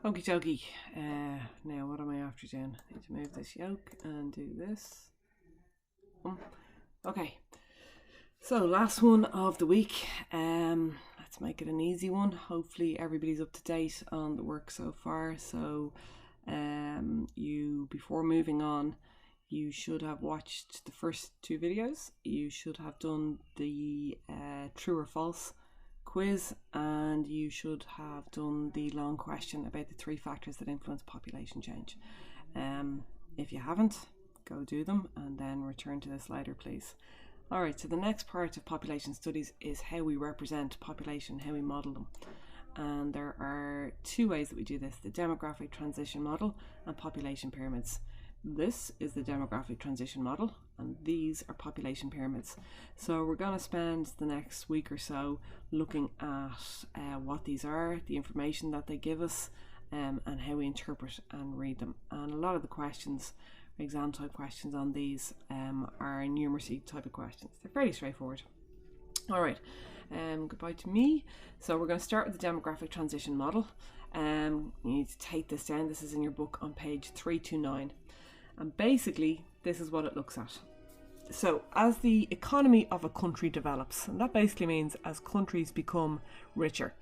Okie dokie. Now what am I after doing? I need to move this yoke and do this. Okay. So last one of the week. Let's make it an easy one. Hopefully everybody's up to date on the work so far. So before moving on, you should have watched the first two videos. You should have done the true or false quiz, and you should have done the long question about the 3 factors that influence population change. If you haven't, go do them and then return to this later, please. Alright, so the next part of population studies is how we represent population, how we model them. And there are 2 ways that we do this: the demographic transition model and population pyramids. This is the demographic transition model, and these are population pyramids. So we're going to spend the next week or so looking at what these are, the information that they give us, and how we interpret and read them. And a lot of the questions, exam type questions on these, are numeracy type of questions. They're fairly straightforward. All right, goodbye to me. So we're going to start with the demographic transition model. You need to take this down. This is in your book on page 329. And basically, this is what it looks at. So as the economy of a country develops, and that basically means as countries become richer,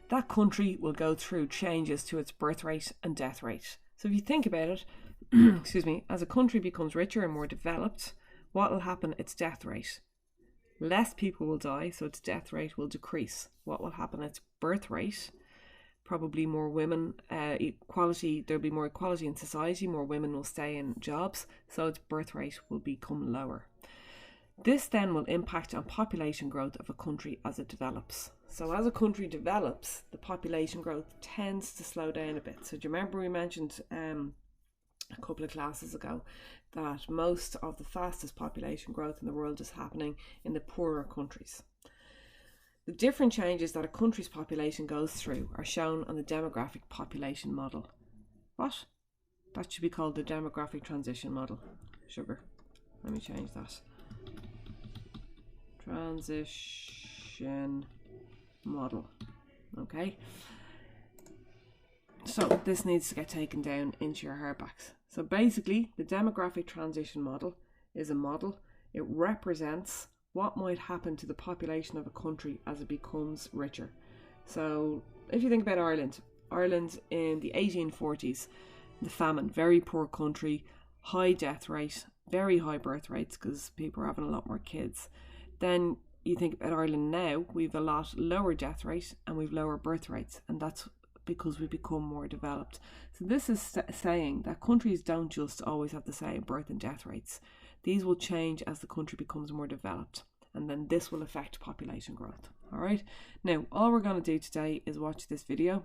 that country will go through changes to its birth rate and death rate. So if you think about it, excuse me, as a country becomes richer and more developed, what will happen? Its death rate. Less people will die, so its death rate will decrease. What will happen? Its birth rate. Probably more women, equality, there'll be more equality in society, more women will stay in jobs, so its birth rate will become lower. This then will impact on population growth of a country as it develops. So as a country develops, the population growth tends to slow down a bit. So do you remember we mentioned a couple of classes ago that most of the fastest population growth in the world is happening in the poorer countries? The different changes that a country's population goes through are shown on the demographic population model. What? That should be called the demographic transition model. Sugar. Let me change that. Transition model. Okay. So this needs to get taken down into your hardbacks. So basically, the demographic transition model is a model. It represents what might happen to the population of a country as it becomes richer. So if you think about Ireland in the 1840s, the famine, very poor country, high death rate, very high birth rates because people are having a lot more kids. Then you think about Ireland now, we've a lot lower death rate and we've lower birth rates, and that's because we become more developed. So this is saying that countries don't just always have the same birth and death rates. These will change as the country becomes more developed, and then this will affect population growth. All right. Now, all we're going to do today is watch this video,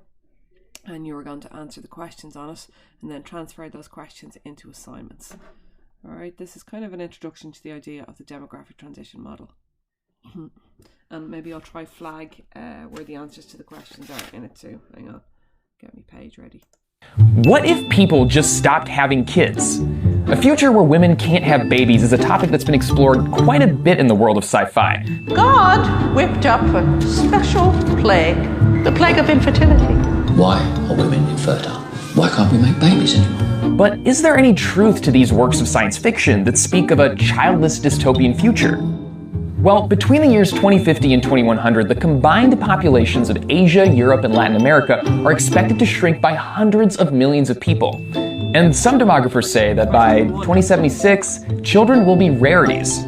and you're going to answer the questions on it, and then transfer those questions into assignments. All right. This is kind of an introduction to the idea of the demographic transition model. And maybe I'll try flag where the answers to the questions are in it too. Hang on. Get my page ready. What if people just stopped having kids? A future where women can't have babies is a topic that's been explored quite a bit in the world of sci-fi. God whipped up a special plague, the plague of infertility. Why are women infertile? Why can't we make babies anymore? But is there any truth to these works of science fiction that speak of a childless dystopian future? Well, between the years 2050 and 2100, the combined populations of Asia, Europe, and Latin America are expected to shrink by hundreds of millions of people. And some demographers say that by 2076, children will be rarities.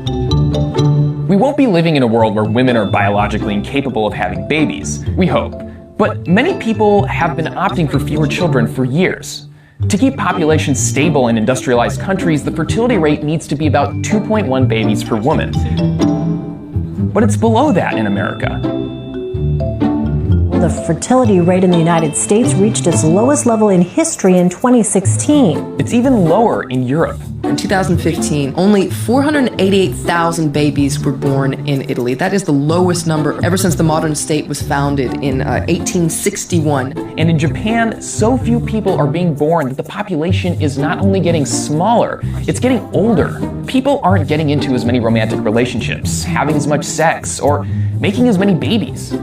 We won't be living in a world where women are biologically incapable of having babies, we hope. But many people have been opting for fewer children for years. To keep populations stable in industrialized countries, the fertility rate needs to be about 2.1 babies per woman. But it's below that in America. The fertility rate in the United States reached its lowest level in history in 2016. It's even lower in Europe. In 2015, only 488,000 babies were born in Italy. That is the lowest number ever since the modern state was founded in 1861. And in Japan, so few people are being born that the population is not only getting smaller, it's getting older. People aren't getting into as many romantic relationships, having as much sex, or making as many babies.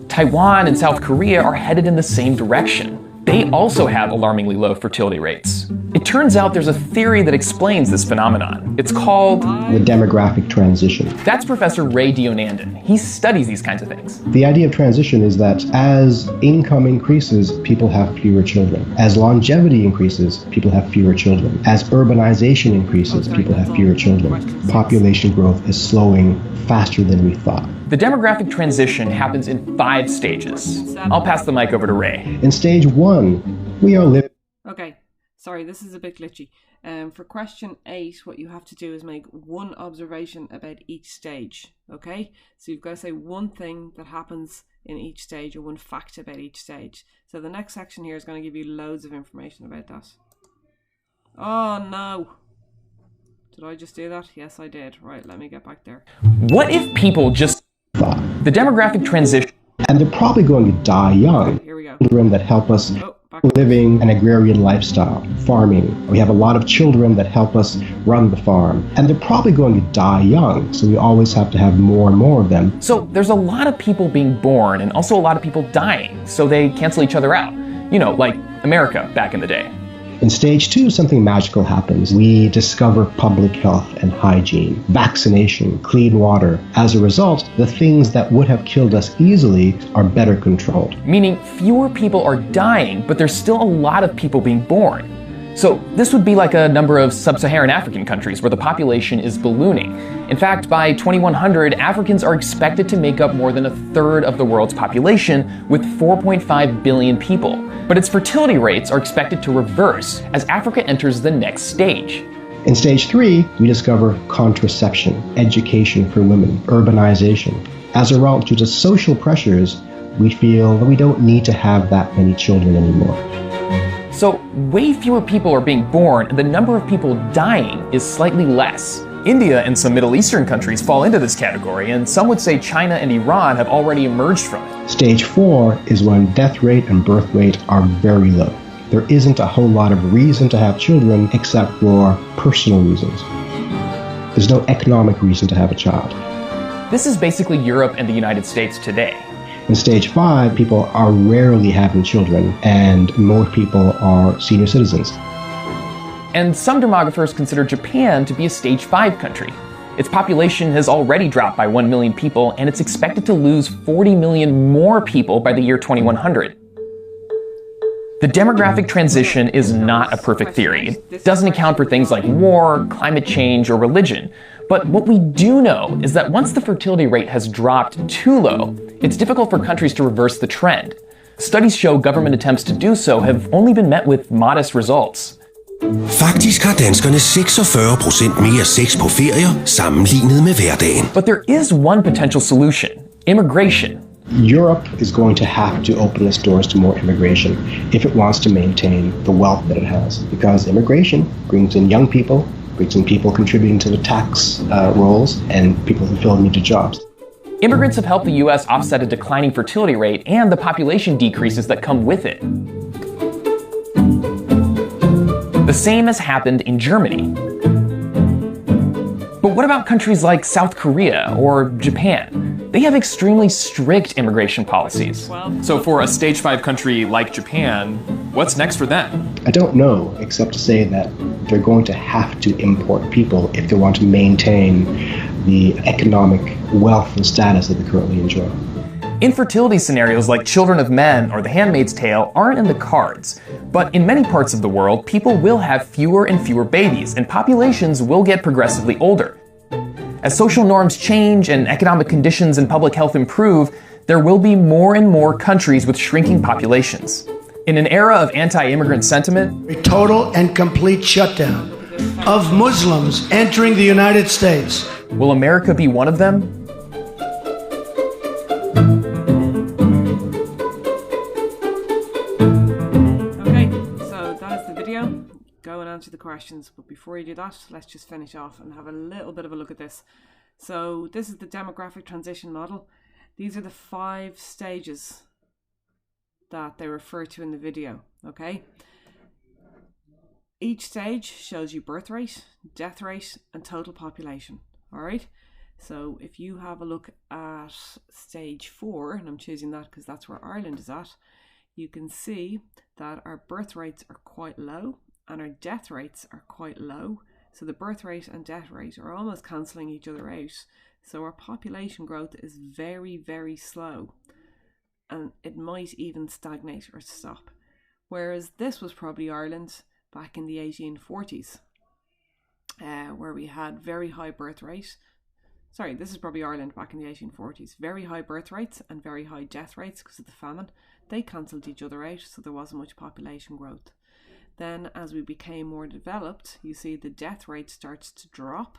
Taiwan and South Korea are headed in the same direction. they also have alarmingly low fertility rates. It turns out there's a theory that explains this phenomenon. It's called the demographic transition. That's Professor Ray Dionandan. He studies these kinds of things. The idea of transition is that as income increases, people have fewer children. As longevity increases, people have fewer children. As urbanization increases, people have fewer children. Population growth is slowing faster than we thought. The demographic transition happens in 5 stages. I'll pass the mic over to Ray. In stage 1, we are living. Okay, sorry, this is a bit glitchy. For question 8, what you have to do is make one observation about each stage, okay? So you've got to say one thing that happens in each stage or one fact about each stage. So the next section here is going to give you loads of information about that. Oh no! Did I just do that? Yes, I did. Right, let me get back there. What if people just... The demographic transition... And they're probably going to die young. Here we go. Children that help us living an agrarian lifestyle, farming. We have a lot of children that help us run the farm. And they're probably going to die young, so we always have to have more and more of them. So there's a lot of people being born and also a lot of people dying, so they cancel each other out. You know, like America back in the day. In stage 2, something magical happens. We discover public health and hygiene, vaccination, clean water. As a result, the things that would have killed us easily are better controlled. Meaning fewer people are dying, but there's still a lot of people being born. So this would be like a number of sub-Saharan African countries where the population is ballooning. In fact, by 2100, Africans are expected to make up more than 1/3 of the world's population, with 4.5 billion people. But its fertility rates are expected to reverse as Africa enters the next stage. In stage 3, we discover contraception, education for women, urbanization. As a result, due to social pressures, we feel that we don't need to have that many children anymore. So way fewer people are being born, and the number of people dying is slightly less. India and some Middle Eastern countries fall into this category, and some would say China and Iran have already emerged from it. Stage 4 is when death rate and birth rate are very low. There isn't a whole lot of reason to have children except for personal reasons. There's no economic reason to have a child. This is basically Europe and the United States today. In stage 5, people are rarely having children, and more people are senior citizens. And some demographers consider Japan to be a stage 5 country. Its population has already dropped by 1 million people, and it's expected to lose 40 million more people by the year 2100. The demographic transition is not a perfect theory. It doesn't account for things like war, climate change, or religion. But what we do know is that once the fertility rate has dropped too low, it's difficult for countries to reverse the trend. Studies show government attempts to do so have only been met with modest results. Faktisk har danskerne 46% mere sex på ferier sammenlignet med hverdagen. But there is one potential solution: immigration. Europe is going to have to open its doors to more immigration if it wants to maintain the wealth that it has. Because immigration brings in young people, brings in people contributing to the tax rolls, and people who fill needed jobs. Immigrants have helped the US offset a declining fertility rate and the population decreases that come with it. The same has happened in Germany. But what about countries like South Korea or Japan? They have extremely strict immigration policies. So for a stage 5 country like Japan, what's next for them? I don't know, except to say that they're going to have to import people if they want to maintain the economic wealth and status that they currently enjoy. Infertility scenarios like Children of Men or The Handmaid's Tale aren't in the cards, but in many parts of the world, people will have fewer and fewer babies, and populations will get progressively older. As social norms change and economic conditions and public health improve, there will be more and more countries with shrinking populations. In an era of anti-immigrant sentiment, a total and complete shutdown of Muslims entering the United States. Will America be one of them? Go and answer the questions, but before you do that, let's just finish off and have a little bit of a look at this. So this is the demographic transition model. These are the 5 stages that they refer to in the video, okay? Each stage shows you birth rate, death rate, and total population, all right? So if you have a look at stage 4, and I'm choosing that because that's where Ireland is at, you can see that our birth rates are quite low and our death rates are quite low. So the birth rate and death rate are almost cancelling each other out. So our population growth is very, very slow, and it might even stagnate or stop. Whereas this was probably Ireland back in the 1840s, where we had very high birth rate. Sorry, this is probably Ireland back in the 1840s. Very high birth rates and very high death rates because of the famine. They cancelled each other out, so there wasn't much population growth. Then as we became more developed, you see the death rate starts to drop,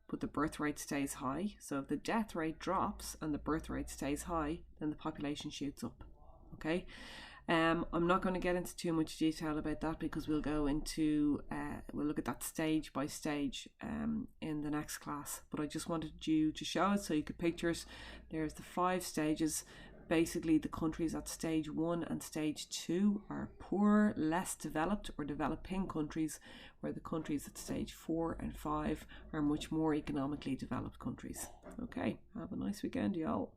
but the birth rate stays high. So if the death rate drops and the birth rate stays high, then the population shoots up. Okay, I'm not going to get into too much detail about that because we'll go into we'll look at that stage by stage in the next class. But I just wanted you to show it so you could picture it. There's the 5 stages. Basically, the countries at stage 1 and stage 2 are poor, less developed or developing countries, where the countries at stage 4 and 5 are much more economically developed countries. Okay, have a nice weekend, y'all.